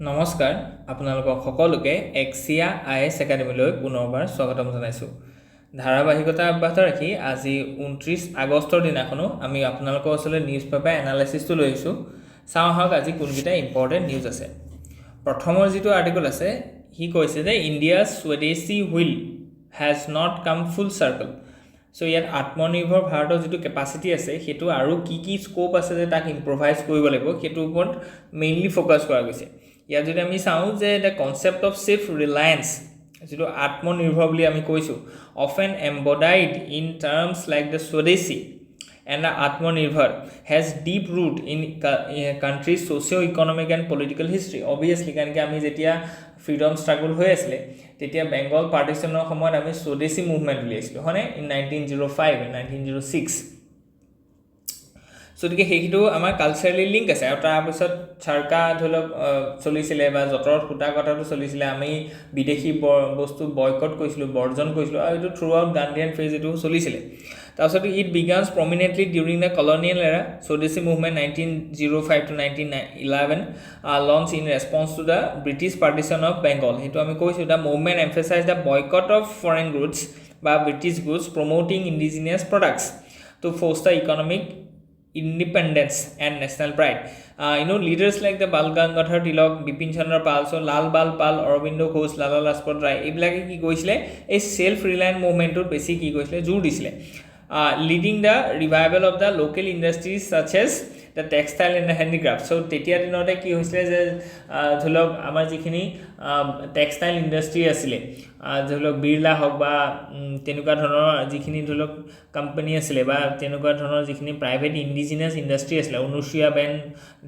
নমস্কাৰ আপোনালোকক সকলোকে AXIA IAS একাডেমীলৈ পুনৰবাৰ স্বাগতম জনাইছোঁ। ধাৰাবাহিকতা অব্যাহত ৰাখি আজি 29 আগষ্টৰ দিনাখনো আমি আপোনালোকৰ ওচৰলৈ নিউজ পেপাৰ এনালাইচিছটো লৈ আহিছোঁ। চাওঁ আহক আজি কোনকেইটা ইম্পৰ্টেণ্ট নিউজ আছে। প্ৰথমৰ যিটো আৰ্টিকল আছে সি কৈছে যে ইণ্ডিয়াছ স্বদেশী wheel has not come full circle. So ইয়াত আত্মনিৰ্ভৰ ভাৰতৰ যিটো কেপাচিটি আছে সেইটো আৰু কি স্কোপ আছে যে তাক ইম্প্ৰভাইজ কৰিব লাগিব সেইটোৰ ওপৰত মেইনলি ফ'কাছ কৰা গৈছে। ইয়াত যদি আমি চাওঁ যে the concept of self reliance যিটো আত্মনিৰ্ভৰ বুলি আমি কৈছোঁ often embodied in terms like the swadeshi and Atmanirbhar has deep root in country's socio-economic and political history. Obviously, कारण कि आमी जेतिया freedom struggle होय असले तेतिया बेंगल partition ৰ সময়ত আমি স্বদেশী মুভমেন্ট উলিয়াইছিলো হনে in 1905 and 1906 সো দিকে হেকিটো আমাৰ কালচাৰেলি লিংক আছে আৰু তাৰ পিছত চৰকা ধলক চলিছিলে বা জটৰ ফুটা কথাটো চলিছিলে আমি বিদেশী বস্তু বয়কট কৰিছিলো বৰ্জন কৰিছিলো আৰু এটো থ্ৰু আউট গান্ধীয়ান ফেজ এটো চলিছিলে তাৰপিছত it begins prominently during the colonial era swadeshi movement 1905 to 1911 launch in response to the British partition of Bengal হেতু আমি কৈছো the movement emphasize the boycott of foreign goods বা British goods promoting indigenous products to foster economic independence and national pride. Leaders like the Bal Gangadhar Tilak, Bipin Chandra Pal, so Lal Bal Pal, Aurobindo Ghosh, Lala Lajpat Rai, এইবিলাকে কি কৈছিলে এই self reliant মুভমেন্টৰ বেছি কি কৈছিলে জোৰ দিছিলে leading the revival of the local industries such as the textile and the handicraft. So তেতিয়া দিনতে কি হৈছিলে যে ধলক আমাৰ যিখিনি টেক্সটাইল ইন্ডাষ্ট্ৰি আছিল ধলক বিৰলা হক বা তেনুকা ধৰণৰ যিখিনি ধলক কোম্পানী আছিল বা তেনুকা ধৰণৰ যিখিনি প্ৰাইভেট ইন্ডিজিনাস ইন্ডাষ্ট্ৰি আছিল অনুসুয়া বেন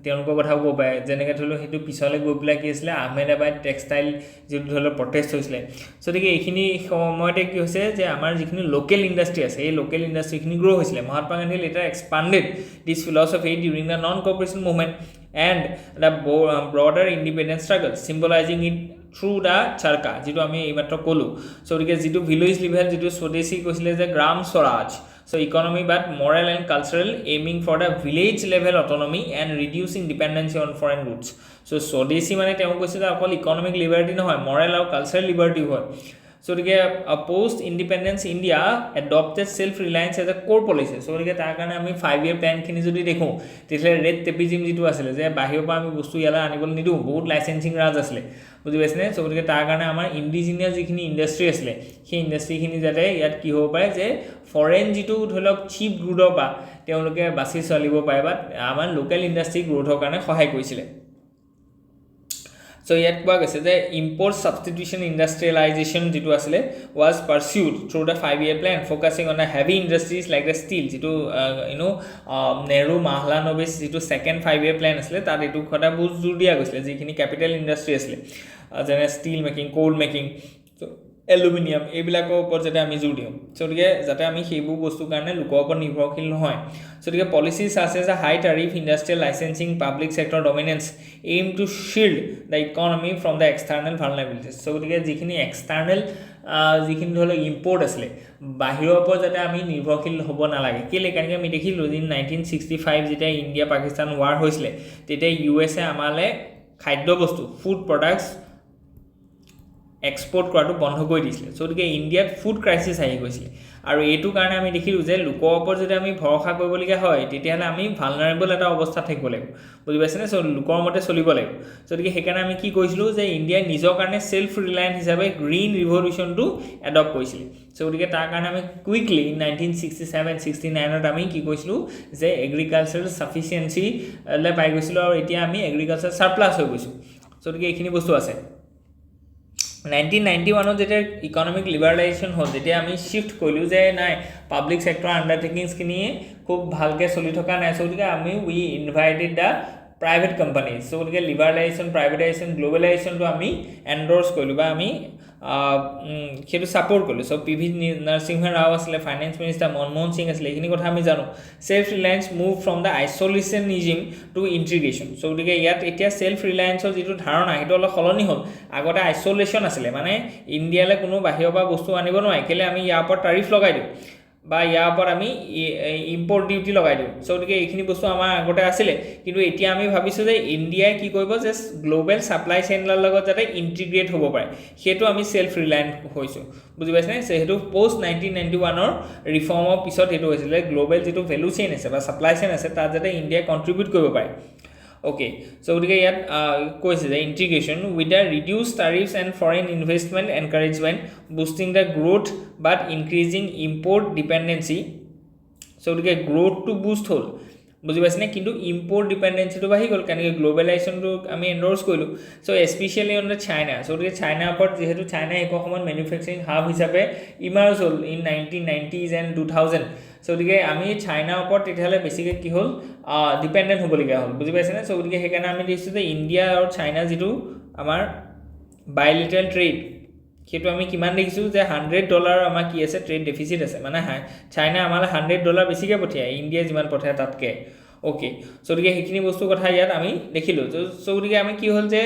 তেনুকা কথা ক'ব পায় যেনেকৈ ধলক হেতু পিছলে গৈ পেলাই কি আছিল আহমেদাবাদ টেক্সটাইল যিটো ধলক প্ৰটেষ্ট হৈছিল সো দেখি এইখিনি সময়তে কি হৈছে যে আমাৰ যিখিনি লোকেল ইন্ডাষ্ট্ৰি আছে এই লোকেল ইন্ডাষ্ট্ৰিখিনি গ্ৰো হৈছিল Mahatma Gandhi later expanded this philosophy during the non-cooperation movement and the broader independence struggle symbolizing it through the charka যেটো আমি এইমাত্ৰ কলো সো গতিকে যেটো ভিলেজ লেভেল যেটো স্বদেশী কৈছিলে যে গ্ৰাম Swaraj so economy but moral and cultural aiming for the village level autonomy and reducing dependency on foreign goods so স্বদেশী মানে তেওঁ কৈছে যে অকল ইকোনমিক লিবাৰ্টি নহয় moral আৰু কালচাৰেল লিবাৰ্টি হয় so post independence India adopted self reliance as a core policy so তাৰ কাৰণে আমি 5 year plan খিনি যদি দেখো তেলে ৰেড টেপিজিম যেটো আছিল যে বাহিৰৰ পৰা আমি বস্তু ইয়ালা আনিবল নিদু বহুত লাইসেন্সিং ৰাজ আছিল বুজি পাইছনে so তাৰ কাৰণে আমাৰ ইন্ডিজিনিয়াস যিখিনি ইন্ডাষ্ট্ৰি আছিল সেই ইন্ডাষ্ট্ৰি খিনি যাতে ইয়াত কি হ'ব পাৰে যে ফৰেন যেটো ধলক চিপ গ্ৰুডৰ বা তেওঁলোকে বাছি চলিব পাৰে বা আমাৰ লোকেল ইন্ডাষ্ট্ৰি গ্ৰোথৰ কাৰণে সহায় কৰিছিল So yet the import substitution industrialization was pursued through the 5-year plan focusing on the heavy industries like the steel Nehru Mahalanobis second 5-year plan that it took capital industry steel making coal making aluminium এইবিলাকৰ ওপৰত যেটা আমি জোৰ দিম so গতিকে যাতে আমি সেইবোৰ বস্তু কাৰণে লোকৰ ওপৰত নিৰ্ভৰশীল নহয় সো গতিকে পলিচিজ আছে যে high tariff industrial licensing public sector dominance aim to shield the economy from the external vulnerabilities so গতিকে যিখিনি এক্সটাৰ্নাল যিখিনি ধৰক ইম্পৰ্ট আছিল বাহিৰৰ ওপৰত যাতে আমি নিৰ্ভৰশীল হ'ব নালাগে কেলে কাৰণ আমি দেখিলো দিন 1965 যেতিয়া ইণ্ডিয়া পাকিস্তান ওৱাৰ হৈছিল তেতিয়া ইউএসএ আমালে খাদ্য বস্তু ফুড প্ৰডাক্টস এক্সপোৰ্ট কৰাটো বন্ধ কৰি দিছিল সো গতিকে ইণ্ডিয়াত ফুড ক্ৰাইসিস আহি গৈছিল আৰু এটো কাৰণে আমি দেখিলো যে লোকৰ ওপৰত যদি আমি ভৰসা কৰিবলগীয়া হয় তেতিয়াহলে আমি ভালনাৰেবল এটা অৱস্থা থাকিব লাগিব বুজি পাইছনে সো লোকৰ মতে চলিব লাগিব সো গতিকে হেকাৰণে আমি কি কৈছিলো যে ইণ্ডিয়া নিজৰ কাৰণে সেলফ ৰিলায়েন্ট হিচাপে গ্ৰীন ৰিভলিউচনটো এডপ্ট কৰিছিল সো গতিকে তাৰ কাৰণে আমি কুইকলি 1967 69 ত আমি কি কৈছিলো যে এগ্ৰিকালচাৰাল সাফিসিয়েন্সি লে পাই গৈছিলো আৰু এতিয়া আমি এগ্ৰিকালচাৰ সাৰপ্লাস হৈ গৈছো সো গতিকে এইখিনি বস্তু আছে 1991 যেটা ইকোনমিক লিবাৰালাইজেশন হ'ল যেতিয়া আমি শিফট কৰিলো যে নাই পাবলিক সেক্টৰ আন্ডাৰটেকিংস খিনি খুব ভালকে চলি থকা নাই সো গতিকে আমি উই ইনভাইটেড দা প্ৰাইভেট কোম্পানিজ সো গতিকে লিবাৰালাইজেশন প্ৰাইভেটাইজেশন গ্লোবালাইজেশন তো আমি এন্ডোৰ্স কৰিলো বা আমি খেটো সাপোৰ্ট কৰিলো সো পিভি নৰসিংহ ৰাও আছিল ফাইনান্স মিনিষ্টাৰ মনমোহন সিং আছিল এইখিনি কথা আমি জানো self reliance move from the isolationism to integration so গতিকে ইয়াত এতিয়া সেলফ ৰিলায়েন্সৰ যেটো ধাৰণা হেটো অলপ খলনি হ'ল আগতে আইসোলেশন আছিল মানে ইণ্ডিয়ালে কোনো বাহিৰৰ পৰা বস্তু আনিব নোৱাৰে কেলে আমি ইয়াৰ ওপৰত ট্যাৰিফ লগাই দিও বা ইয়াৰ ওপৰত আমি ইম্পৰ্ট ডিউটি লগাই দিওঁ সো গতিকে এইখিনি বস্তু আমাৰ আগতে আছিলে কিন্তু এতিয়া আমি ভাবিছোঁ যে ইণ্ডিয়াই কি কৰিব যে গ্লোবেল ছাপ্লাই চেইনৰ লগত যাতে ইণ্টিগ্ৰেট হ'ব পাৰে সেইটো আমি সেলফ ৰিলায়েন্ট হৈছোঁ বুজি পাইছেনে সেইটো পোষ্ট 1991ৰ ৰিফৰ্মৰ পিছত সেইটো হৈছিলে গ্লোবেল যিটো ভেলু চেইন আছে বা ছাপ্লাই চেইন আছে তাত যাতে ইণ্ডিয়াই কণ্ট্ৰিবিউট কৰিব পাৰে Okay, so গতিকে ইয়াত কৈছে যে integration with the reduced tariffs and foreign investment encouragement boosting the growth but increasing import dependency so গতিকে growth to boost হল বুজি পাইছেনে কিন্তু import dependency to বাঢ়ি গল কাৰণ গ্লোবালাইজেশন টো আমি এন্ডোৰ্স কৰিলো so especially on the China so গতিকে চাইনা ওপৰত যেহেতু চাইনা এক সময়ত ম্যানুফ্যাকচাৰিং হাব হিচাপে emerge hall in 1990s and 2000 so গতিকে আমি চাইনা ওপৰত তেতিয়ালে বেছিকৈ কি হল ডিপেন্ডেন্ট হ'বলগীয়া হ'ল বুজি পাইছেনে সো গতিকে সেইকাৰণে আমি দেখিছোঁ যে ইণ্ডিয়া আৰু চাইনা যেটো আমাৰ বাইলেটাৰেল ট্ৰেড সেইটো আমি কিমান দেখিছোঁ যে $100 আমাৰ কি আছে ট্ৰেড ডেফিসিট আছে মানে চাইনা আমালে $100 বেছিকৈ পঠিয়ায় ইণ্ডিয়া যিমান পঠায় তাতকে ওকে সো গতিকে সেইখিনি বস্তু কথা ইয়াত আমি দেখিলো সো গতিকে আমি কি হ'ল যে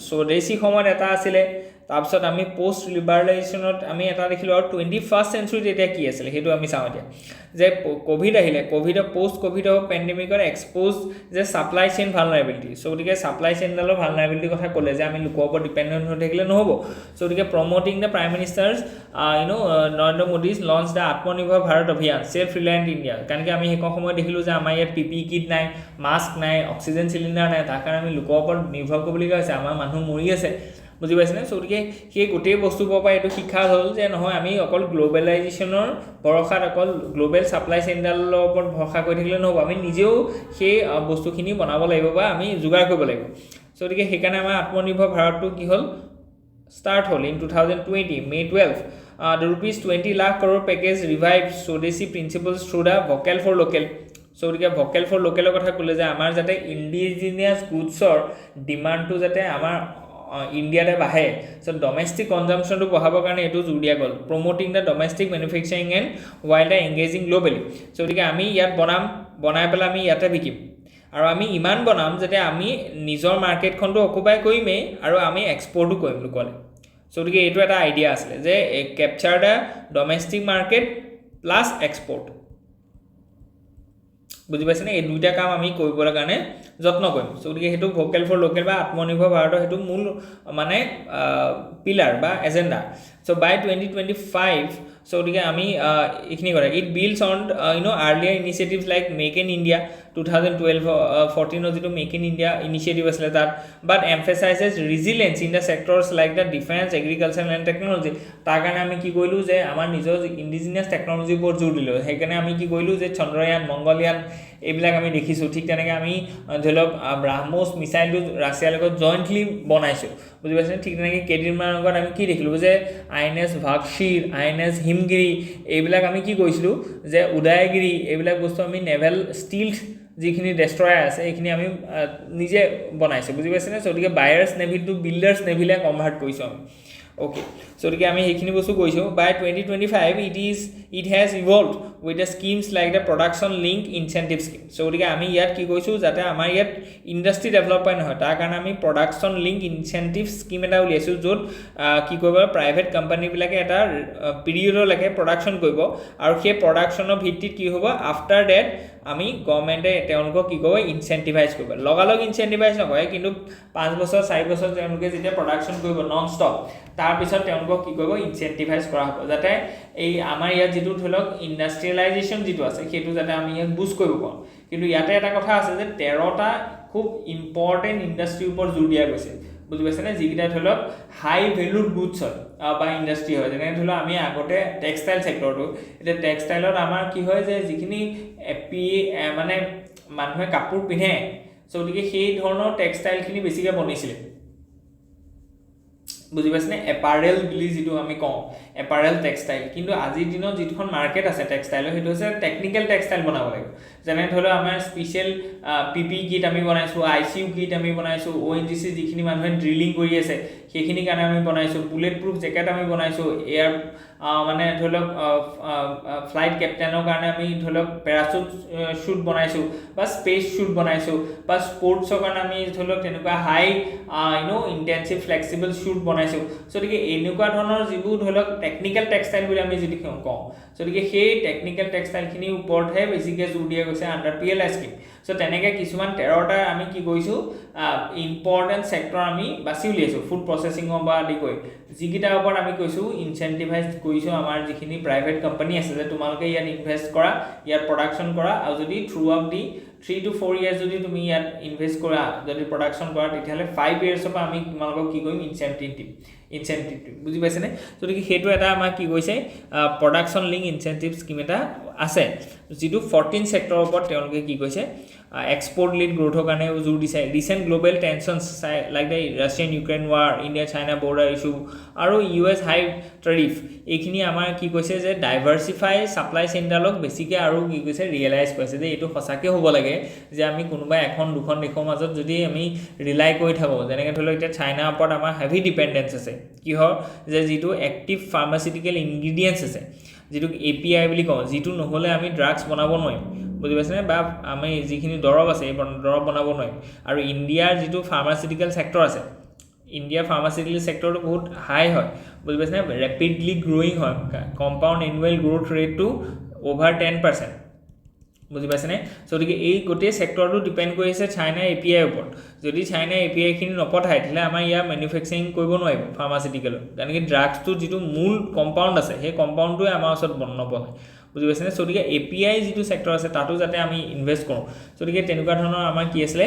স্বদেশী সময়ত এটা আছিলে তাৰপিছত আমি পোষ্ট লিবাৰেলাইজেশনত আমি এটা দেখিলো আৰু 21st সেঞ্চুৰীত এটা কি আছিল হেতু আমি চাও এতিয়া যে কোভিড আহিলে কোভিড পোষ্ট কোভিড পেন্ডেমিকৰ এক্সপোজ যে সাপ্লাই চেইন ভালনাৰেবিলিটি সো গতিকে সাপ্লাই চেইন ডালৰ ভালনাৰেবিলিটি কথা ক'লে যে আমি লোকৰ ওপৰত ডিপেন্ডেন্ট হৈ থাকিলে নহব সো গতিকে promoting the prime minister's Narendra Modi's launch the Atmanirbhar Bharat অভিযান সেলফ ৰিলায়েন্ট ইণ্ডিয়া কাৰণ কি আমি হেক সময় দেখিলো যে আমাৰ ইয়াত পিপি কিট নাই মাস্ক নাই অক্সিজেন সিলিন্ডাৰ নাই তাৰ কাৰণে আমি লোকৰ ওপৰত নিৰ্ভৰ কৰিবলগীয়া হৈছে আমাৰ মানুহ মৰি আছে বুজি পাইছেনে সো গতিকে সেই গোটেই বস্তু পৰা এটো শিক্ষা হ'ল যে নহয় আমি অকল গ্লোবালাইজেশনৰ ভৰসাত অকল গ্লোবেল সাপ্লাই চেইনডালৰ ওপৰত ভৰসা কৰি থাকিলে নহব আমি নিজেও সেই বস্তুখিনি বনাব লাগিব বা আমি যোগাৰ কৰিব লাগিব সো গতিকে সেইকাৰণে আমাৰ আত্মনিৰ্ভৰ ভাৰতটো কি হ'ল start hole in 2020 May 12 the rupees 20 lakh crore package revived Swadeshi principles through the vocal for local so gotike vocal for local কথা কলে যে আমাৰ যাতে ইন্ডিজিনিয়াস গুডছৰ ডিমান্ডটো যাতে আমাৰ ইণ্ডিয়াতে বাহে সো ডমেস্টিক কনজাম্পশনটো বঢ়াবৰ কাৰণে এটো জোৰ দিয়া গল promoting the domestic manufacturing and while the engaging globally so গতিকে আমি ইয়াত বনাই পেলা আমি ইয়াতে বিকিম আৰু আমি ইমান বনাম যাতে আমি নিজৰ মাৰ্কেটখনটো অকুপাই কৰিমে আৰু আমি এক্সপোৰ্টও কৰিম লোকলে সো গতিকে এটো এটা আইডিয়া আছিল যে ক্যাপচাৰ দা ডমেস্টিক মাৰ্কেট প্লাস এক্সপোৰ্ট বুজি পাইছেনে এই দুইটা কাম আমি কৰিবৰ কাৰণে যত্ন কৰিম সো গতিকে হেতু ভোকেল ফৰ লোকেল বা আত্মনিৰ্ভৰ ভাৰতৰ হেতু মূল মানে পিলাৰ বা এজেন্ডা সো বাই 2025 so গতিকে আমি ইখিনি কৰা it builds on earlier initiatives like make in India 2012-14 যেটো মেক ইন ইণ্ডিয়া ইনিশিয়েটিভ আছিল তাত but emphasizes resilience in the sectors like the defence agriculture and technology তাৰ কাৰণে আমি কি কৰিলো যে আমাৰ নিজৰ ইন্ডিজিনিয়াস টেকনলজি ওপৰত জোৰ দিলো সেইকাৰণে আমি কি কৰিলো যে চন্দ্ৰয়ান মংগলয়ান এইবিলাক আমি দেখিছো ঠিক তেনেকৈ আমি ধৰক ব্ৰাহ্মোস মিসাইলটো ৰাছিয়াৰ লগত জয়েন্টলি বনাইছো বুজি পাইছেনে ঠিক তেনেকৈ কেদিনমান আগত আমি কি দেখিলো যে আইএনএছ ভাগশিৰ আইএনএছ হিমগিৰি এইবিলাক আমি কি কৰিছিলো যে উদয়গিৰি এইবিলাক বস্তু আমি নেভেল ষ্টীল যিখিনি ডেষ্ট্ৰয়াৰ আছে এইখিনি আমি নিজে বনাইছো বুজি পাইছেনে সো গতিকে বায়াৰ্স নেভি টু বিল্ডাৰ্স নেভিলে কনভাৰ্ট কৰিছো আমি okay so গতিকে আমি এইখিনি বস্তু কৈছো by 2025 it has evolved with the schemes like the production link incentive scheme so গতিকে আমি ইয়াত কি কৈছো যাতে আমাৰ ইয়াত ইন্ডাষ্ট্ৰি ডেভেলপমেন্ট হয় তাৰ কাৰণে আমি production link incentive scheme এটা উলিয়াইছো যত কি কৰিব প্ৰাইভেট কোম্পানী বিলাকে এটা পিৰিয়ডৰ লৈকে প্ৰডাকশন কৰিব আৰু সেই প্ৰডাকশনৰ ভিত্তিত কি হ'ব আফটাৰ দ্যাট আমি গভৰ্নমেন্টে তেওঁলোকক কি কৰিব ইনসেন্টিভাইজ কৰিব লগালগ ইনসেন্টিভাইজ নকৰে কিন্তু 5 বছৰ 4 বছৰ তেওঁলোকে যেতিয়া প্ৰডাকশন কৰিব নন ষ্টপ তাৰ পিছত তেওঁলোকক কি কৰিব ইনসেন্টিভাইজ কৰা হ'ব যাতে এই আমাৰ ইয়াত যেটো ধৰক ইন্ডাষ্ট্ৰিয়েলাইজেশন যেটো আছে সেইটো যাতে আমি ইয়াত বুষ্ট কৰিব পাৰো কিন্তু ইয়াতে এটা কথা আছে যে 13টা খুব ইম্পৰ্টেন্ট ইন্ডাষ্ট্ৰি ওপৰত জোৰ দিয়া গৈছে বুজি পাইছেনে যিকিটা ধৰক হাই ভ্যালুড গুডছ হয় বা ইন্ডাষ্ট্ৰি হয় যেনে ধৰক আমি আগতে টেক্সটাইল সেক্টৰটো এটা টেক্সটাইলত আমাৰ কি হয় যে যিখিনি মানে মানুহে কাপোৰ পিনে সো গতিকে সেই ধৰণৰ টেক্সটাইল খিনি বেছিকৈ বনিছিলে বুজি পাইছেনে এপাৰেল বুলি যেটো আমি কওঁ এপাৰেল টেক্সটাইল কিন্তু আজিৰ দিনত যেখন মাৰ্কেট আছে টেক্সটাইলৰ হেতু আছে টেকনিক্যাল টেক্সটাইল বনাব লাগিব যেনে ধৰক আমাৰ স্পেশাল পিপি কিট আমি বনাইছো আইসিইউ কিট আমি বনাইছো ওএনজিসি যিখিনি মানুহে ড্ৰিলিং কৰি আছে সেইখিনি কাৰণে আমি বনাইছো বুলেট প্ৰুফ জেকেট আমি বনাইছো এয়াৰ মানে ধৰি লওক ফ্লাইট কেপ্টেনৰ কাৰণে আমি ধৰি লওক পেৰাচুট শ্বুট বনাইছোঁ বা স্পেচ শ্বুট বনাইছোঁ বা স্পৰ্টছৰ কাৰণে আমি ধৰি লওক তেনেকুৱা হাই ইণ্টেনচিভ ফ্লেক্সিবল শ্বুট বনাইছোঁ গতিকে এনেকুৱা ধৰণৰ যিবোৰ ধৰি লওক টেকনিকেল টেক্সটাইল বুলি আমি যদি কওঁ গতিকে সেই টেকনিকেল টেক্সটাইলখিনিৰ ওপৰতহে বেছিকৈ জোৰ দিয়া গৈছে আণ্ডাৰ PLI স্কিম তেনেকৈ কিছুমান 13টা আমি কি কৰিছোঁ ইম্পৰ্টেণ্ট চেক্টৰ আমি বাছি উলিয়াইছোঁ ফুড প্ৰচেছিঙৰ পৰা আদি কৰি যিকেইটাৰ ওপৰত আমি কৈছোঁ ইনচেণ্টিভাইজ কৰিছোঁ আমাৰ যিখিনি প্ৰাইভেট কোম্পানী আছে যে তোমালোকে ইয়াত ইনভেষ্ট কৰা ইয়াত প্ৰডাকশ্যন কৰা আৰু যদি through out the 3 to 4 years যদি তুমি ইয়াত ইনভেষ্ট কৰা যদি প্ৰডাকশ্যন কৰা তেতিয়াহ'লে 5 years পৰা আমি তোমালোকক কি কৰিম ইনচেণ্টিভ বুজি পাইছেনে গতিকে সেইটো এটা আমাৰ কি কৈছে প্ৰডাকশ্যন লিংক ইনচেণ্টিভ স্কিম এটা আছে যিটো 14 চেক্টৰৰ ওপৰত তেওঁলোকে কি কৈছে এক্সপৰ্ট লিড গ্ৰোথৰ কাৰণে জোৰ দিছে recent global tensions like the Russian Ukraine war India China border issue আৰু US হাই ট্যাৰিফ এইখিনি আমাৰ কি কৈছে যে ডাইভাৰ্চিফাই ছাপ্লাই চেইনডালক বেছিকৈ আৰু কি কৈছে ৰিয়েলাইজ কৰিছে যে এইটো সঁচাকৈ হ'ব লাগে যে আমি কোনোবা এখন দুখন দেশৰ মাজত যদি আমি ৰিলাই কৰি থাকোঁ যেনেকৈ ধৰি লওক এতিয়া চাইনাৰ ওপৰত আমাৰ হেভি ডিপেণ্ডেঞ্চ আছে কিহৰ যে যিটো এক্টিভ ফাৰ্মাচিউটিকেল ইনগ্ৰিডিয়েণ্টছ আছে যিটো API বুলি কওঁ যিটো নহ'লে আমি ড্ৰাগছ বনাব নোৱাৰিম বুজি পাইছেনে বা আমি যিখিনি দৰৱ আছে এই দৰৱ বনাব নোৱাৰিম আৰু ইণ্ডিয়াৰ যিটো ফাৰ্মাচিউটিকেল চেক্টৰ আছে ইণ্ডিয়াৰ ফাৰ্মাচিউটিকেল চেক্টৰটো বহুত হাই হয় বুজি পাইছেনে ৰেপিডলি গ্ৰ'য়িং হয় কম্পাউণ্ড এনুৱেল গ্ৰ'থ ৰেটটো অভাৰ 10% বুজি পাইছেনে গতিকে এই গোটেই চেক্টৰটো ডিপেণ্ড কৰি আছে চাইনা API ওপৰত যদি চাইনা APIখিনি নপঠায় তেতিয়াহ'লে আমাৰ ইয়াৰ মেনুফেকচাৰিং কৰিব নোৱাৰিব ফাৰ্মাচিউটিকেলত কাৰণ কি ড্ৰাগছটো যিটো মূল কম্পাউণ্ড আছে সেই কম্পাউণ্ডটোৱে আমাৰ ওচৰত নপঠায় বুজি পাইছেনে গতিকে API যিটো চেক্টৰ আছে তাতো যাতে আমি ইনভেষ্ট কৰোঁ গতিকে তেনেকুৱা ধৰণৰ আমাৰ কি আছিলে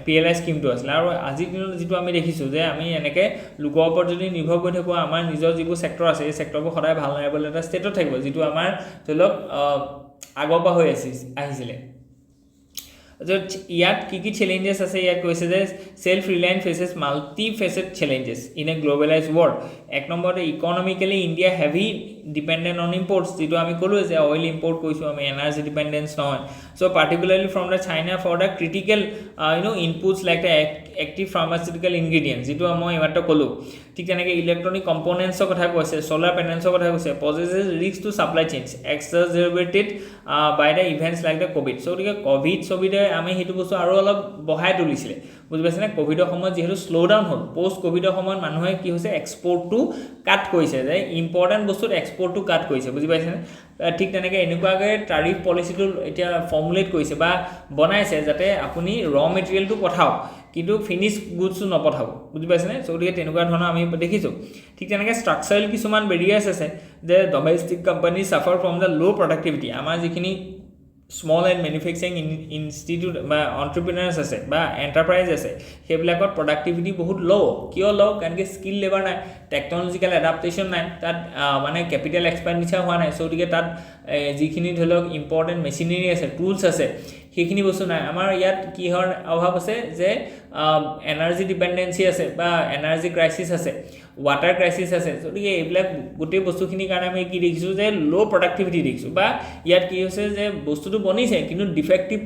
PLI স্কিমটো আছিলে আৰু আজিৰ দিনত যিটো আমি দেখিছোঁ যে আমি এনেকৈ লোকৰ ওপৰত যদি নিৰ্ভৰ কৰি থাকোঁ আমাৰ নিজৰ যিবোৰ চেক্টৰ আছে এই চেক্টৰবোৰ সদায় ভাল নাহিবলৈ এটা ষ্টেটত থাকিব যিটো আমাৰ ধৰি লওক আগৰ পৰা হৈ আহিছিলে ইয়াত কি চেলেঞ্জেছ আছে ইয়াত কৈছে যে self reliant faces multi faceted challenges in a globalize world এক নম্বৰতে economically India heavy dependent on imports যিটো আমি ক'লোঁ যে অইল ইম্পৰ্ট কৰিছোঁ আমি এনাৰ্জি ডিপেণ্ডেঞ্চ নহয় particularly from the China for the critical inputs like the active pharmaceutical ingredients যিটো মই এইমাত্ৰ ক'লোঁ ঠিক তেনেকৈ ইলেক্ট্ৰনিক কম্পনেণ্টছৰ কথা কৈছে ছ'লাৰ পেনেলছৰ কথা কৈছে possesses risk to supply chains exacerbated by the events like the covid গতিকে ক'ভিডে আমি সেইটো বস্তু আৰু অলপ বঢ়াই তুলিছিলে বুজি পাইছেনে ক'ভিডৰ সময়ত যিহেতু শ্ল' ডাউন হ'ল পষ্ট ক'ভিডৰ সময়ত মানুহে কি হৈছে এক্সপৰ্টটো কাট কৰিছে যে ইম্পৰ্টেণ্ট বস্তুত এক্সপৰ্টটো কাট কৰিছে বুজি পাইছেনে ঠিক তেনেকৈ এনেকুৱাকৈ টাৰিফ পলিচিটো এতিয়া ফৰ্মুলেট কৰিছে বা বনাইছে যাতে আপুনি মেটেৰিয়েলটো পঠাওক কিন্তু ফিনিছ গুডছটো নপঠাব বুজি পাইছেনে গতিকে তেনেকুৱা ধৰণৰ আমি দেখিছোঁ ঠিক তেনেকৈ ষ্ট্ৰাকচাৰেল কিছুমান বেৰিয়াৰ্ছ আছে যে domestic company suffer from the law' productivity আমাৰ যিখিনি স্মল এণ্ড মেনুফেকচাৰিং ইনষ্টিটিউট বা এণ্টাৰপ্ৰিনাৰ্ছ আছে বা এণ্টাৰপ্ৰাইজ আছে সেইবিলাকত প্ৰডাক্টিভিটি বহুত ল' কিয় ল' কাৰণ কি স্কিল লেবাৰ নাই টেকন'লজিকেল এডাপ্টেশ্যন নাই তাত মানে কেপিটেল এক্সপেণ্ডিচাৰ হোৱা নাই গতিকে তাত যিখিনি ধৰি লওক ইম্পৰ্টেণ্ট মেচিনেৰী আছে টুলছ আছে সেইখিনি বস্তু নাই আমাৰ ইয়াত কিহৰ অভাৱ আছে যে এনাৰ্জি ডিপেণ্ডেঞ্চি আছে বা এনাৰ্জি ক্ৰাইচিছ আছে ৱাটাৰ ক্ৰাইচিছ আছে গতিকে এইবিলাক গোটেই বস্তুখিনিৰ কাৰণে আমি কি দেখিছোঁ যে ল' প্ৰডাক্টিভিটি দেখিছোঁ বা ইয়াত কি হৈছে যে বস্তুটো বনিছে কিন্তু ডিফেক্টিভ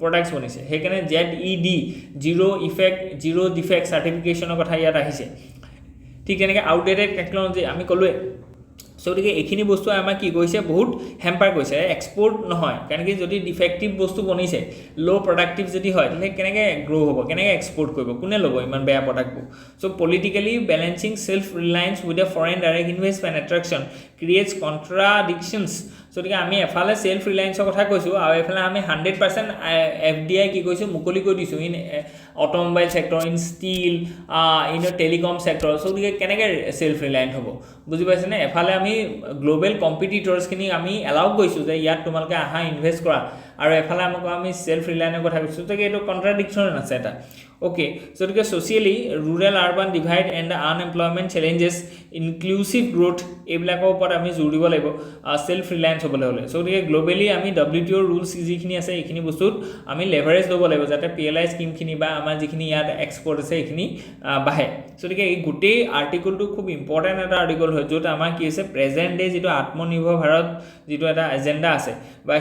প্ৰডাক্টছ বনিছে সেইকাৰণে ZED জিৰ' ডিফেক্ট চাৰ্টিফিকেশ্যনৰ কথা ইয়াত আহিছে ঠিক তেনেকৈ আউটডেটেড টেকন'লজি আমি ক'লোৱে গতিকে এইখিনি বস্তু আমাক কি কৰিছে বহুত হেম্পাৰ কৰিছে এক্সপৰ্ট নহয় কাৰণ কি যদি ডিফেক্টিভ বস্তু বনিছে ল' প্ৰডাক্টিভ যদি হয় তেতিয়াহ'লে কেনেকৈ গ্ৰ' হ'ব কেনেকৈ এক্সপৰ্ট কৰিব কোনে ল'ব ইমান বেয়া প্ৰডাক্টবোৰ politically balancing self reliance with a foreign direct investment attraction creates contradictions গতিকে আমি এফালে সেলফ ৰিলায়েন্সৰ কথা কৈছোঁ আৰু এফালে আমি 100% FDI কি কৈছোঁ মুকলি কৰি দিছোঁ in automobile sector in steel in telecom sector গতিকে কেনেকৈ সেলফ ৰিলায়েণ্ট হ'ব বুজি পাইছেনে এফালে আমি গ্ল'বেল কম্পিটিটৰ্ছখিনিক আমি এলাউ কৰিছোঁ যে ইয়াত তোমালোকে আহা ইনভেষ্ট কৰা আৰু এফালে আমি সেলফ ৰিলায়েন্সৰ কথা কৈছোঁ গতিকে এইটো কণ্ট্ৰাডিকশ্যন আছে এটা Okay, so socially, rural urban divide and the unemployment challenges, inclusive growth, এইবিলাকৰ ওপৰত আমি জোৰ দিব লাগিব সেলফ ৰিলায়েন্স হ'বলৈ হ'লে গ্লোবেলি আমি WTO ৰুলছ যিখিনি আছে এইখিনি বস্তুত আমি লেভাৰেজ ল'ব লাগিব যাতে PLI স্কিমখিনি বা আমাৰ যিখিনি ইয়াত এক্সপৰ্ট আছে এইখিনি বাঢ়ে গতিকে এই গোটেই আৰ্টিকলটো খুব ইম্পৰ্টেণ্ট এটা আৰ্টিকল হয় য'ত আমাৰ কি আছে প্ৰেজেণ্ট ডে যিটো আত্মনিৰ্ভৰ ভাৰত যিটো এটা এজেণ্ডা আছে বা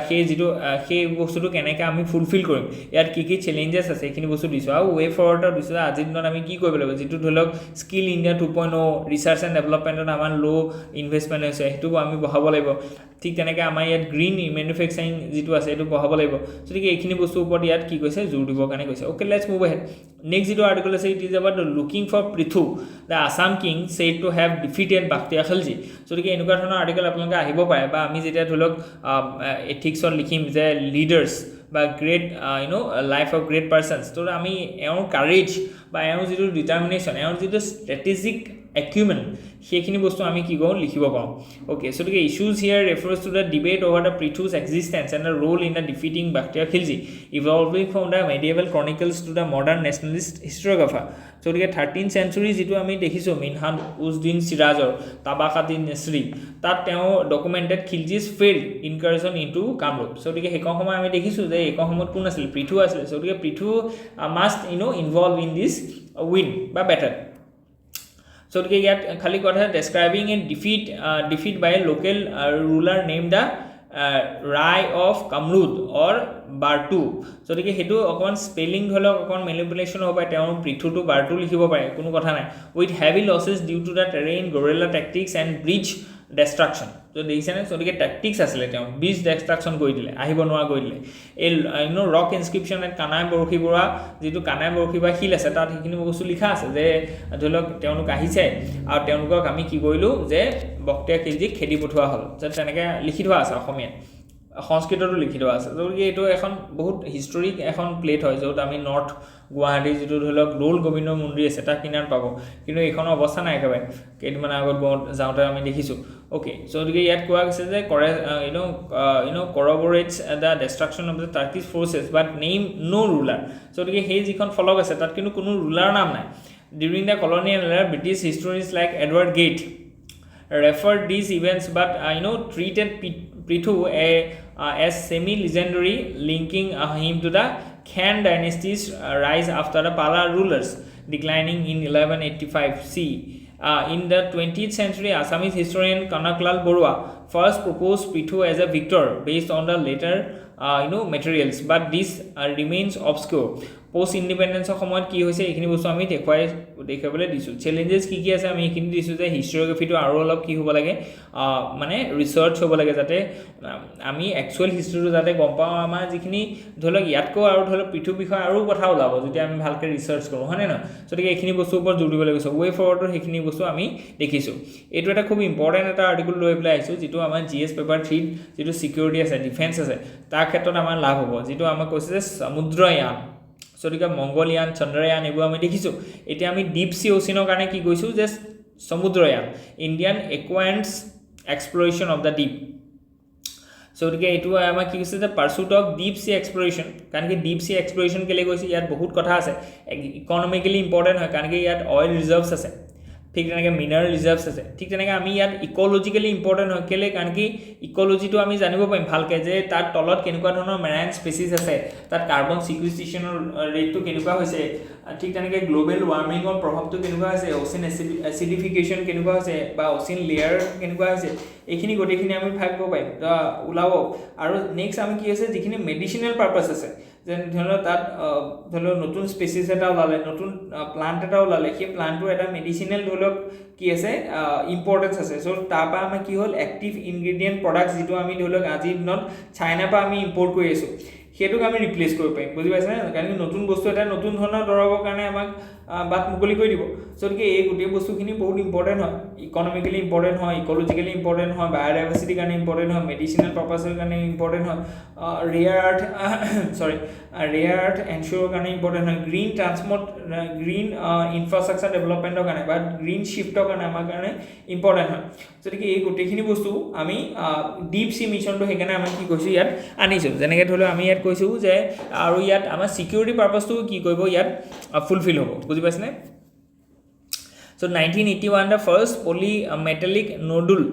সেই বস্তুটো কেনেকৈ আমি ফুলফিল কৰিম ইয়াত কি চেলেঞ্জেছ আছে এইখিনি বস্তু দিছোঁ আৰু ৱে ফৰৱাৰ্ডৰ দিছোঁ যে আজিৰ দিনত আমি কি কৰিব লাগিব, যিটো ধৰি লওক স্কিল ইণ্ডিয়া 2.0 ৰিচাৰ্চ এণ্ড ডেভেলপমেণ্টত আমাৰ ল' ইনভেষ্টমেণ্ট হৈছে সেইটো আমি বঢ়াব লাগিব। ঠিক তেনেকৈ আমাৰ ইয়াত গ্ৰীণ মেনুফেকচাৰিং যিটো আছে সেইটো বঢ়াব লাগিব। গতিকে এইখিনি বস্তুৰ ওপৰত ইয়াত কি কৈছে, জোৰ দিবৰ কাৰণে কৈছে। Okay, let's move ahead. Next যিটো আৰ্টিকল আছে it is about looking for Prithu the Assam king said to have defeated Bakhtiyar Khalji. গতিকে এনেকুৱা ধৰণৰ আৰ্টিকল আপোনালোকে আহিব পাৰে, বা আমি যেতিয়া ধৰি লওক এথিক্সত লিখিম যে লিডাৰ্ছ বা great life of great persons, তো আমি এওঁৰ কাৰেজ বা এওঁৰ যিটো ডিটাৰমিনেশ্যন, এওঁৰ যিটো ষ্ট্ৰেটেজিক একিউমেণ্ট, সেইখিনি বস্তু আমি কি কৰোঁ, লিখিব পাৰোঁ। অ'কে, চ' গতিকে issues here refers to the debate over the Prithu's existence and the role in the defeating Bakhtiyar Khilji evolving from the medieval chronicles to the modern nationalist historiographer. So' গতিকে 13th century যিটো আমি দেখিছোঁ মিনহাজ উজদিন চিৰাজৰ তাবাকাতি নেচৰি, তাত তেওঁ ডকুমেণ্টেড খিলজিজ ফেইল্ড ইনকাৰজন ইনটু কামৰূপ। চ' গতিকে সেইখন সময় আমি দেখিছোঁ যে এইখন সময়ত কোন আছিলে, পৃথু আছিলে। চ' গতিকে Prithu must involve in this win বা বেটেল। চ' গতিকে ইয়াত খালী কথা describing a defeat by a local ruler name the Rai of Kamrud or Bartu. So' গতিকে সেইটো অকণমান স্পেলিং ধৰি লওক অকণমান মেনিপুলেশ্যন হ'ব পাৰে, তেওঁ পৃথুটো বাৰটু লিখিব পাৰে, কোনো কথা নাই। With heavy losses due to the terrain, guerrilla tactics and bridge destruction. তো দেখিছেনে, গতিকে টেকটিক্স আছিলে, তেওঁ ব্ৰিজ ডেষ্ট্ৰাকশ্যন কৰি দিলে, আহিব নোৱাৰা কৰি দিলে। এই ৰক ইনস্ক্ৰিপশ্যন এণ্ড কানাই বৰশী বৰুৱা যিটো কানাই বৰশী বা শিল আছে, তাত সেইখিনি বস্তু লিখা আছে যে ধৰি লওক তেওঁলোক আহিছে আৰু তেওঁলোকক আমি কি কৰিলোঁ যে বক্তিয়া খিলজিক খেদি পঠোৱা হ'ল, যে তেনেকৈ লিখি থোৱা আছে অসমীয়াত, সংস্কৃততো লিখি থোৱা আছে। গতিকে এইটো এখন বহুত হিষ্টৰিক এখন প্লেট হয়, য'ত আমি নৰ্থ গুৱাহাটীৰ যিটো ধৰি লওক দৌল গোবিন্দ মন্দিৰ আছে তাৰ কিনাৰত পাব, কিন্তু এইখনৰ অৱস্থা নাই একেবাৰে, কেইদিনমান আগত যাওঁতে আমি দেখিছোঁ। অ'কে, চ' গতিকে ইয়াত কোৱা গৈছে যে corroborates the destruction of the Turkish forces but name no ruler। চ' গতিকে সেই যিখন ফলক আছে তাত কিন্তু কোনো ৰুলাৰ নাম নাই। During the colonial era, British historians like Edward Gate referred these events but treated Prithu as semi-legendary, linking him to the Khan dynasty's rise after the Pala rulers declining in 1185 C. In the 20th century, Assamese historian Kanaklal Borua first proposed Prithu as a victor based on the later materials, but this remains obscure. Post ইণ্ডিপেণ্ডেঞ্চৰ সময়ত কি হৈছে এইখিনি বস্তু আমি দেখুৱাবলৈ দিছোঁ। Challenges কি কি আছে আমি এইখিনি দিছোঁ যে হিষ্টৰিঅগ্ৰাফিটো আৰু অলপ কি হ'ব লাগে, মানে ৰিচাৰ্চ হ'ব লাগে, যাতে আমি একচুৱেল হিষ্ট্ৰীটো যাতে গম পাওঁ। আমাৰ যিখিনি ধৰি লওক ইয়াতকৈ আৰু ধৰি লওক পৃথুৰ বিষয়ে আৰু কথা ওলাব যদি আমি ভালকৈ ৰিচাৰ্চ কৰোঁ, হয়নে নহয়? গতিকে এইখিনি বস্তুৰ ওপৰত জোৰ দিব লাগিব। ৱে ফৰৱাৰ্ডৰ সেইখিনি বস্তু আমি দেখিছোঁ। এইটো এটা খুব ইম্পৰ্টেণ্ট এটা আৰ্টিকল লৈ পেলাই আহিছোঁ, যিটো আমাৰ GS পেপাৰ 3 যিটো ছিকিউৰিটি আছে, ডিফেন্স আছে, তাৰ ক্ষেত্ৰত আমাৰ লাভ হ'ব। যিটো আমাক কৈছে যে সমুদ্ৰয়ান, গতিকে মংগলয়ান, চন্দ্ৰয়ান এইবোৰ আমি দেখিছোঁ। এতিয়া আমি ডিপ চি অ'চিনৰ কাৰণে কি কৈছোঁ যে সমুদ্ৰয়ান, ইণ্ডিয়ান একুৱাৰেন্টছ এক্সপ্লৰেশ্যন অফ দ্য ডিপ। গতিকে এইটো আমাক কি কৈছে যে পাৰ্চুট অফ ডিপ চি এক্সপ্লৰেশ্যন। কাৰণ কি ডিপ চি এক্সপ্লৰেশ্যন কেলৈ কৈছে, ইয়াত বহুত কথা আছে, ইকনমিকেলি ইম্পৰ্টেণ্ট হয়, কাৰণ কি ইয়াত অইল ৰিজাৰ্ভছ আছে, ঠিক তেনেকৈ মিনাৰেল ৰিজাৰ্ভছ আছে। ঠিক তেনেকৈ আমি ইয়াত ইক'লজিকেলি ইম্পৰ্টেণ্ট হয়, কেলৈ, কাৰণ কি ইক'লজিটো আমি জানিব পাৰিম ভালকৈ, যে তাৰ তলত কেনেকুৱা ধৰণৰ মেৰাইন স্পেচিছ আছে, তাত কাৰ্বন চিকুইষ্ট্ৰেশ্যনৰ ৰেটটো কেনেকুৱা হৈছে, ঠিক তেনেকৈ গ্ল'বেল ৱাৰ্মিঙৰ প্ৰভাৱটো কেনেকুৱা হৈছে, অ'চিন এচিডিফিকেশ্যন কেনেকুৱা হৈছে, বা অ'চিন লেয়াৰ কেনেকুৱা হৈছে, এইখিনি গোটেইখিনি আমি ভাবিব পাৰিম, ওলাব। আৰু নেক্সট আমি কি আছে, যিখিনি মেডিচিনেল পাৰ্পাছ আছে, যেন ধৰি লওক তাত ধৰি লওক নতুন স্পেচিছ এটা ওলালে, নতুন প্লাণ্ট এটা ওলালে, সেই প্লাণ্টটোৰ এটা মেডিচিনেল ধৰি লওক কি আছে ইম্পৰ্টেঞ্চ আছে। চ' তাৰপৰা আমাৰ কি হ'ল এক্টিভ ইনগ্ৰেডিয়েণ্ট প্ৰডাক্টছ যিটো আমি ধৰি লওক আজিৰ দিনত চাইনাৰ পৰা আমি ইম্পৰ্ট কৰি আছোঁ, সেইটোক আমি ৰিপ্লেচ কৰিব পাৰিম, বুজি পাইছেনে? কাৰণ নতুন বস্তু এটা নতুন ধৰণৰ দৰৱৰ কাৰণে আমাক বাট মুকলি কৰি দিব। চ' গতিকে এই গোটেই বস্তুখিনি বহুত ইম্পৰ্টেণ্ট হয়, ইকনমিকেলি ইম্পৰ্টেণ্ট হয়, ইক'লজিকেলি ইম্পৰ্টেণ্ট হয়, বায়'ডাইভাৰ্চিটিৰ কাৰণে ইম্পৰ্টেণ্ট হয়, মেডিচিনেল পাৰ্পাছৰ কাৰণে ইম্পৰ্টেণ্ট হয়, ৰেয়াৰ আৰ্থ এনচিয়ৰৰ কাৰণে ইম্পৰ্টেণ্ট হয়, গ্ৰীণ ইনফ্ৰাষ্ট্ৰাকচাৰ ডেভেলপমেণ্টৰ কাৰণে বা গ্ৰীণ শ্বিফ্টৰ কাৰণে আমাৰ কাৰণে ইম্পৰ্টেণ্ট হয়। গতিকে এই গোটেইখিনি বস্তু আমি ডিপ চি মিছনটো সেইকাৰণে আমি কি কৈছোঁ ইয়াত আনিছোঁ। যেনেকৈ ধৰি লওক আমি ইয়াত কৈছোঁ যে আৰু ইয়াত আমাৰ ছিকিউৰিটি পাৰ্পাছটো কি কৰিব ইয়াত ফুলফিল হ'ব, বুজি পাইছেনে? So 1981, the first polymetallic nodule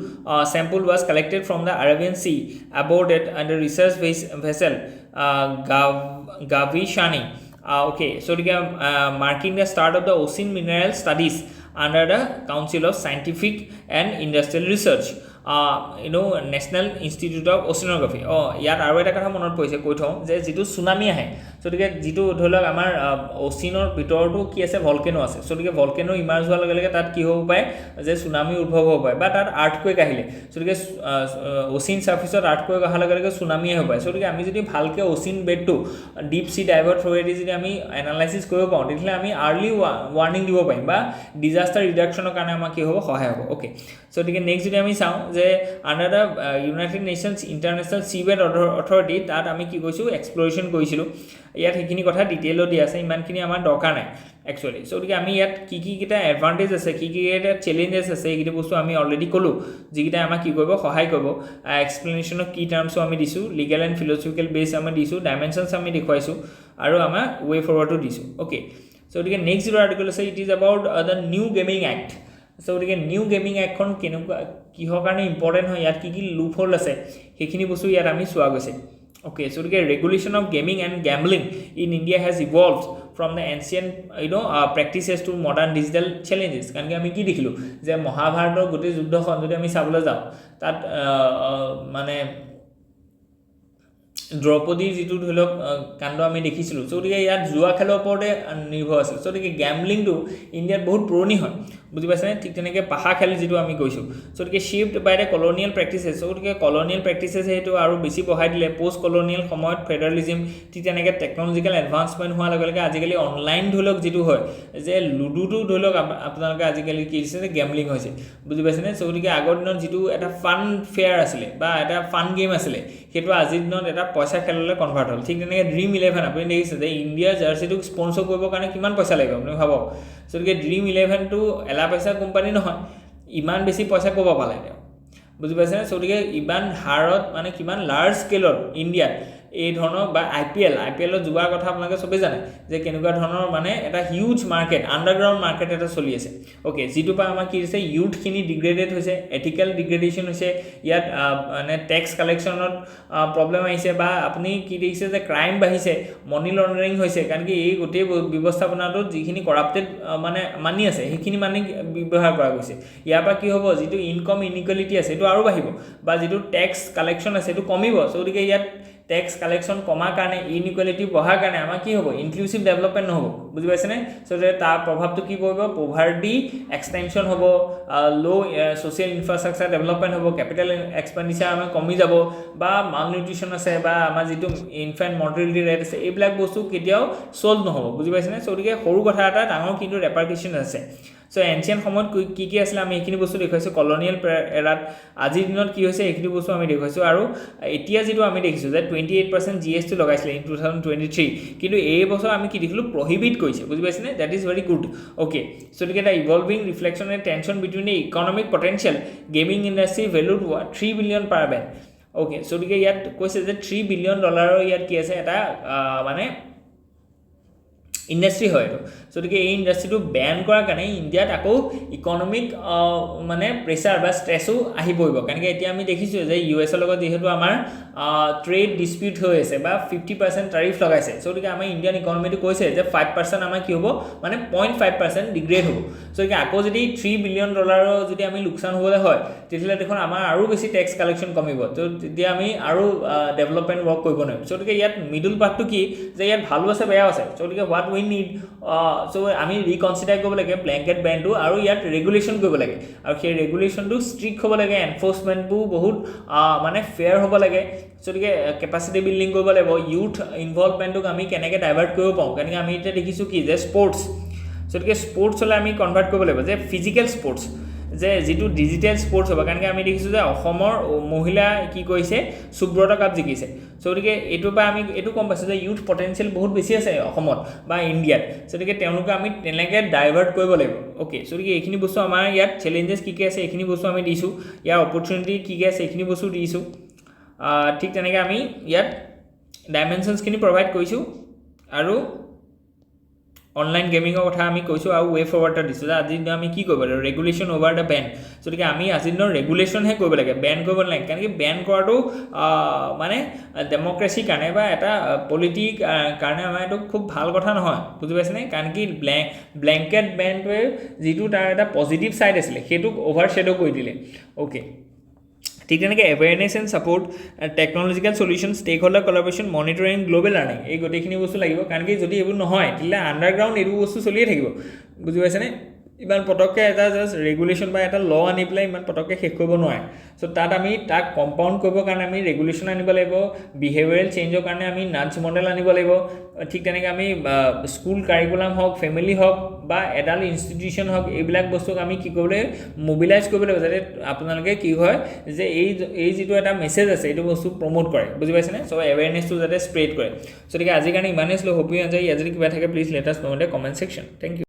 sample was collected from the Arabian Sea aboard it under research vessel Gavishani. Okay, so marking the start of the ocean mineral studies under the Council of Scientific and Industrial Research. National institute of oceanography. ইয়াত আৰু এটা কথা মনত পৰিছে কৈ থওঁ যে যিটো চুনামি আহে, চ' গতিকে যিটো ধৰি লওক আমাৰ অচিনৰ ভিতৰতো কি আছে ভলকেনো আছে গতিকে ভলকেনো ইমাৰ্জ হোৱাৰ লগে লগে তাত কি হ'ব পাৰে যে চুনামি উদ্ভৱ হ'ব পাৰে বা তাত আৰ্থকুৱেক আহিলে গতিকে অচিন ছাৰ্ফেচত আৰ্থকুৱেক অহাৰ লগে লগে চুনামিয়ে হ'ব পাৰে গতিকে আমি যদি ভালকৈ অচিন বেডটো ডিপ চি ডাইভৰ থ্ৰুৱেদি যদি আমি এনালাইচিছ কৰিব পাৰোঁ তেতিয়াহ'লে আমি আৰ্লি ৱাৰ্ণিং দিব পাৰিম বা ডিজাষ্টাৰ ৰিডাকশ্যনৰ কাৰণে আমাৰ কি হ'ব সহায় হ'ব অ'কে গতিকে নেক্সট যদি আমি চাওঁ যে under the United Nations international seabed authority তাত আমি কি কৈছোঁ এক্সপ্ল'ৰেশ্যন কৰিছিলোঁ ইয়াত সেইখিনি কথা ডিটেইলত দিয়া আছে ইমানখিনি আমাৰ দৰকাৰ নাই একচুৱেলি গতিকে আমি ইয়াত কি কেইটা এডভান্টেজ আছে কি কেইটা চেলেঞ্জেছ আছে এইকেইটা বস্তু আমি অলৰেডি ক'লোঁ যিকেইটা আমাক কি কৰিব সহায় কৰিব এক্সপ্লেনেশ্যনৰ কি টাৰ্মছো আমি দিছোঁ লিগেল এণ্ড ফিলচফিকেল বেছ আমি দিছোঁ ডাইমেনশ্যনছ আমি দেখুৱাইছোঁ আৰু আমাৰ ৱে ফৰৱাৰ্ডো দিছোঁ অ'কে গতিকে নেক্সট যিটো আৰ্টিকল আছে it is about the new gaming act গতিকে নিউ গেমিং এক্টখন কেনেকুৱা কিহৰ কাৰণে ইম্পৰ্টেণ্ট হয় ইয়াত কি লুপ হোল আছে সেইখিনি বস্তু ইয়াত আমি চোৱা গৈছে okay so the regulation of gaming and gambling in India has evolved from the ancient practices to modern digital challenges কাৰণ কি আমি কি দেখিলো যে মহাভাৰতৰ গোটেই যুদ্ধখন যদি আমি চাবলৈ যাওঁ তাত মানে দ্ৰৌপদীৰ যিটো ধৰি লওক কাণ্ড আমি দেখিছিলোঁ গতিকে ইয়াত জুৱা খেলৰ ওপৰতে নিৰ্ভৰ আছিল গতিকে গেমলিংটো ইণ্ডিয়াত বহুত পুৰণি হয় বুজি পাইছেনে ঠিক তেনেকৈ পাহা খেল যিটো আমি কৈছোঁ গতিকে shift by the colonial practices গতিকে কলনিয়েল প্ৰেক্টিচেছ সেইটো আৰু বেছি বঢ়াই দিলে পষ্ট কলনিয়েল সময়ত ফেডাৰেলিজিম ঠিক তেনেকৈ টেকন'লজিকেল এডভান্সমেণ্ট হোৱাৰ লগে লগে আজিকালি অনলাইন ধৰি লওক যিটো হয় যে লুডুটো ধৰি লওক আপোনালোকে আজিকালি কি দিছে যে গেমলিং হৈছে বুজি পাইছেনে গতিকে আগৰ দিনত যিটো এটা ফান ফেয়াৰ আছিলে বা এটা ফান গেম আছিলে সেইটো আজিৰ দিনত এটা পইচা খেললৈ কনভাৰ্ট হ'ল ঠিক তেনেকৈ ড্ৰিম 11 আপুনি দেখিছে যে ইণ্ডিয়াৰ জাৰ্চিটোক স্পন্সৰ কৰিবৰ কাৰণে কিমান পইচা লাগিব আপুনি ভাবক গতিকে ড্ৰিম 11টো এলা পইচা কোম্পানী নহয় ইমান বেছি পইচা ক'ব পালে তেওঁ বুজি পাইছেনে গতিকে ইমান হাৰত মানে কিমান লাৰ্জ স্কেলত ইণ্ডিয়াত এই ধৰণৰ বা আই পি এলত যোৱাৰ কথা আপোনালোকে চবেই জানে যে কেনেকুৱা ধৰণৰ মানে এটা হিউজ মাৰ্কেট আণ্ডাৰগ্ৰাউণ্ড মাৰ্কেট এটা চলি আছে অ'কে যিটোৰ পৰা আমাৰ কি হৈছে ইউথখিনি ডিগ্ৰেডেড হৈছে এথিকেল ডিগ্ৰেডেশ্যন হৈছে ইয়াত মানে টেক্স কালেকশ্যনত প্ৰব্লেম আহিছে বা আপুনি কি দেখিছে যে ক্ৰাইম বাঢ়িছে মানি লণ্ডাৰিং হৈছে কাৰণ কি এই গোটেই ব্যৱস্থাপনাটোত যিখিনি কৰাপ্টেড মানে মানি আছে সেইখিনি মানি ব্যৱহাৰ কৰা গৈছে ইয়াৰ পৰা কি হ'ব যিটো ইনকম ইনইকুৱেলিটি আছে সেইটো আৰু বাঢ়িব বা যিটো টেক্স কালেকশ্যন আছে সেইটো কমিব গতিকে ইয়াত টেক্স কালেকশ্যন কমাৰ কাৰণে ইনইকুৱেলিটি বঢ়াৰ কাৰণে আমাৰ কি হ'ব ইনক্লুচিভ ডেভেলপমেণ্ট নহ'ব বুজি পাইছেনে তাৰ প্ৰভাৱটো কি পৰিব পভাৰ্টি এক্সটেনশ্যন হ'ব ল' ছ'চিয়েল ইনফ্ৰাষ্ট্ৰাকচাৰ ডেভেলপমেণ্ট হ'ব কেপিটেল এক্সপেণ্ডিচাৰ আমাৰ কমি যাব বা মাল নিউট্ৰিশ্যন আছে বা আমাৰ যিটো ইনফেণ্ট মৰ্টেলিটি ৰেট আছে এইবিলাক বস্তু কেতিয়াও ছল্ভ নহ'ব বুজি পাইছেনে গতিকে সৰু কথা এটা ডাঙৰ কিন্তু ৰেপাৰকিশ্যন আছে এনচিয়েণ্ট সময়ত কি আছিলে আমি এইখিনি বস্তু দেখুৱাইছোঁ কলনিয়েল এৰাত আজিৰ দিনত কি হৈছে এইখিনি বস্তু আমি দেখুৱাইছোঁ আৰু এতিয়া যিটো আমি দেখিছোঁ যে 28% GST লগাইছিলে ইন 2023 কিন্তু এই বছৰ আমি কি দেখিলোঁ প্ৰহিবিট কৰিছে বুজি পাইছেনে that is very good okay গতিকে এটা evolving reflection and tension between the economic potential gaming industry valued 3 billion per ban okay গতিকে ইয়াত কৈছে যে $3 বিলিয়ন ইয়াত কি আছে এটা মানে ইণ্ডাষ্ট্ৰী হয় এইটো গতিকে এই ইণ্ডাষ্ট্ৰীটো বেন কৰাৰ কাৰণে ইণ্ডিয়াত আকৌ ইকনমিক মানে প্ৰেছাৰ বা ষ্ট্ৰেছো আহি পৰিব কাৰণ এতিয়া আমি দেখিছোঁ যে US লগত যিহেতু আমাৰ ট্ৰেড ডিছপিউট হৈ আছে বা 50% টাৰিফ লগাইছে গতিকে আমাৰ ইণ্ডিয়ান ইকনমিটো কৈছে যে 5% আমাৰ কি হ'ব মানে 0.5% ডিগ্ৰেড হ'ব গতিকে আকৌ যদি $3 বিলিয়ন যদি আমি লোকচান হ'বলৈ হয় তেতিয়াহ'লে দেখোন আমাৰ আৰু বেছি টেক্স কালেকশ্যন কমিব তেতিয়া আমি আৰু ডেভেলপমেণ্ট ৱৰ্ক কৰিব নোৱাৰিম গতিকে ইয়াত মিডল পাৰ্টটো কি যে ইয়াত ভালো আছে বেয়াও আছে গতিকে হোৱাট উই নিড আমি ৰিকনচিডাৰ কৰিব লাগে ব্লেংকেট বেনটো আৰু ইয়াত ৰেগুলেশ্যন কৰিব লাগে আৰু সেই ৰেগুলেশ্যনটো ষ্ট্ৰিক্ট হ'ব লাগে এনফৰ্চমেণ্টবোৰ বহুত মানে ফেয়াৰ হ'ব লাগে গতিকে কেপাচিটি বিল্ডিং কৰিব লাগিব ইউথ ইনভলভমেণ্টক আমি কেনেকৈ ডাইভাৰ্ট কৰিব পাৰোঁ কাৰণ আমি এতিয়া দেখিছোঁ কি যে স্পৰ্টছ গতিকে স্পৰ্টছলৈ আমি কনভাৰ্ট কৰিব লাগিব যে ফিজিকেল স্পৰ্টছ যে যিটো ডিজিটেল স্পৰ্টছ হ'ব কাৰণ আমি দেখিছোঁ যে অসমৰ মহিলা কি কৰিছে সুব্ৰত কাপ জিকিছে গতিকে এইটোৰ পৰা আমি এইটো গম পাইছোঁ যে ইউথ পটেঞ্চিয়েল বহুত বেছি আছে অসমত বা ইণ্ডিয়াত গতিকে তেওঁলোকে আমি তেনেকৈ ডাইভাৰ্ট কৰিব লাগিব অ'কে গতিকে এইখিনি বস্তু আমাৰ ইয়াত চেলেঞ্জেছ কি আছে এইখিনি বস্তু আমি দিছোঁ ইয়াৰ অপৰচুনিটি কি আছে এইখিনি বস্তু দিছোঁ ঠিক তেনেকৈ আমি ইয়াত ডাইমেনশ্যনছখিনি প্ৰভাইড কৰিছোঁ আৰু অনলাইন গেমিঙৰ কথা আমি কৈছোঁ আৰু ৱে ফৰৱাৰ্ড দিছোঁ যে আজিৰ দিনত আমি কি কৰিব লাগে ৰেগুলেশ্যন অভাৰ দ্য বেন গতিকে আমি আজিৰ দিনৰ ৰেগুলেশ্যনহে কৰিব লাগে বেন কৰিব নালাগে কাৰণ কি বেন কৰাটো মানে ডেম'ক্ৰেচিৰ কাৰণে বা এটা পলিটিক কাৰণে আমাৰ এইটো খুব ভাল কথা নহয় বুজি পাইছেনে কাৰণ কি ব্লেংকেট বেনটোৱে যিটো তাৰ এটা পজিটিভ ছাইড আছিলে সেইটোক অভাৰ শ্বেডো কৰি দিলে অ'কে ঠিক তেনেকৈ awareness and support, technological solution, stakeholder collaboration, monitoring, global learning, এই গোটেইখিনি বস্তু লাগিব। কাৰণ কি যদি এইবোৰ নহয় তেতিয়াহ'লে আণ্ডাৰগ্ৰাউণ্ড এইবোৰ বস্তু চলিয়ে থাকিব, বুজি পাইছেনে? ইমান পটককৈ এটা জাষ্ট ৰেগুলেশ্যন বা এটা ল আনি পেলাই ইমান পটককৈ শেষ কৰিব নোৱাৰে। চ' তাত আমি তাক কম্পাউণ্ড কৰিবৰ কাৰণে আমি ৰেগুলেশ্যন আনিব লাগিব, বিহেভিয়াৰেল চেঞ্জৰ কাৰণে আমি নাড্জ মডেল আনিব লাগিব। ঠিক তেনেকৈ আমি স্কুল কাৰিকুলাম হওক, ফেমিলি হওক বা এডাল্ট ইনষ্টিটিউশ্যন হওক, এইবিলাক বস্তুক আমি কি কৰিব লাগিব, মবিলাইজ কৰিব লাগিব, যাতে আপোনালোকে কি হয় যে এই যিটো এটা মেছেজ আছে এইটো বস্তু প্ৰমোট কৰে, বুজি পাইছেনে? চ' এৱেৰনেছটো যাতে স্প্ৰেড কৰে। গতিকে আজিৰ কাৰণে ইমানেই আছিলোঁ। Hope you enjoy. ইয়াত যদি কিবা থাকে please let us know in the comment section. Thank U.